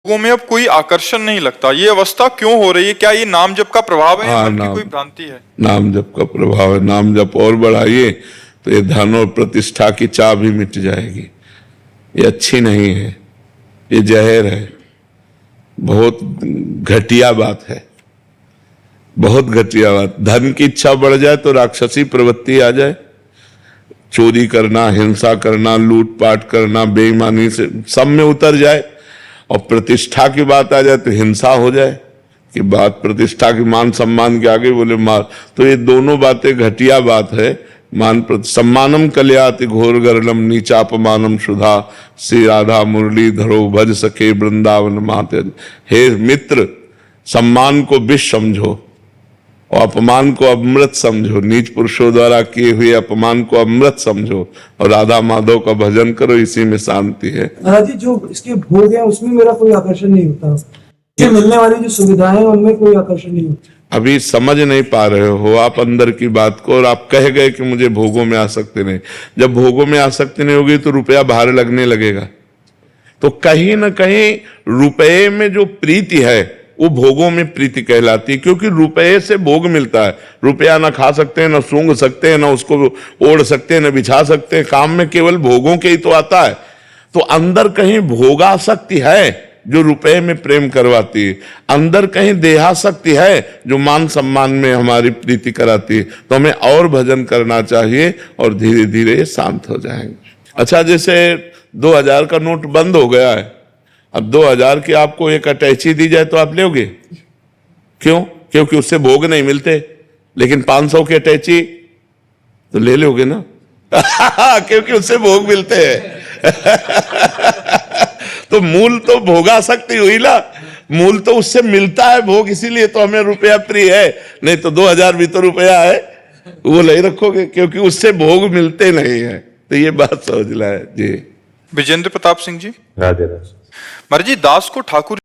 लोगों में अब कोई आकर्षण नहीं लगता। ये अवस्था क्यों हो रही है? क्या ये नाम जप का प्रभाव है या मन की कोई भ्रांति है? नाम जप का प्रभाव है। नाम जप और बढ़ाइए तो ये धन और प्रतिष्ठा की चाह भी मिट जाएगी। ये अच्छी नहीं है, ये जहर है। बहुत घटिया बात है, बहुत घटिया बात। धन की इच्छा बढ़ जाए तो राक्षसी प्रवृत्ति आ जाए, चोरी करना, हिंसा करना, लूटपाट करना, बेईमानी से सब में उतर जाए। और प्रतिष्ठा की बात आ जाए तो हिंसा हो जाए कि बात प्रतिष्ठा की, मान सम्मान के आगे बोले मार। तो ये दोनों बातें घटिया बात है। सम्मानम कल्याति घोर गरलम नीचापमानम सुधा श्री राधा मुरली धरो भज सके वृंदावन माते। हे मित्र, सम्मान को विष समझो और अपमान को अमृत समझो। नीच पुरुषों द्वारा किए हुए अपमान को अमृत समझो और राधा माधव का भजन करो, इसी में शांति है। महाराज जी, जो इसके भोग है उसमें मेरा कोई आकर्षण नहीं होता। ये मिलने वाली जो सुविधाएं हैं उनमें कोई आकर्षण नहीं होता। अभी समझ नहीं पा रहे हो आप अंदर की बात को, और आप कह गए कि मुझे भोगों में आसक्ति नहीं। जब भोगों में आसक्ति नहीं होगी तो रुपया बाहर लगने लगेगा। तो कहीं ना कहीं रुपये में जो प्रीति है वो भोगों में प्रीति कहलाती है, क्योंकि रुपये से भोग मिलता है। रुपया ना खा सकते हैं, ना सूंघ सकते हैं, ना उसको ओढ़ सकते हैं, ना बिछा सकते हैं। काम में केवल भोगों के ही तो आता है। तो अंदर कहीं भोगासक्ति है जो रुपए में प्रेम करवाती है, अंदर कहीं देहासक्ति है जो मान सम्मान में हमारी प्रीति कराती है। तो हमें और भजन करना चाहिए और धीरे धीरे शांत हो जाएंगे। अच्छा, जैसे 2000 का नोट बंद हो गया है, अब 2000 की आपको एक अटैची दी जाए तो आप लोगे? क्यों? क्योंकि उससे भोग नहीं मिलते। लेकिन 500 की अटैची तो ले लोगे ना क्योंकि उससे भोग मिलते हैं तो मूल तो भोगासक्ति हुई ना, मूल तो उससे मिलता है भोग, इसीलिए तो हमें रुपया प्रिय है। नहीं तो 2000 भी तो रुपया है, वो नहीं रखोगे क्योंकि उससे भोग मिलते नहीं है। तो ये बात समझ ला है जी। विजेंद्र प्रताप सिंह जी, राधे राधे। महाराज जी, दास को ठाकुर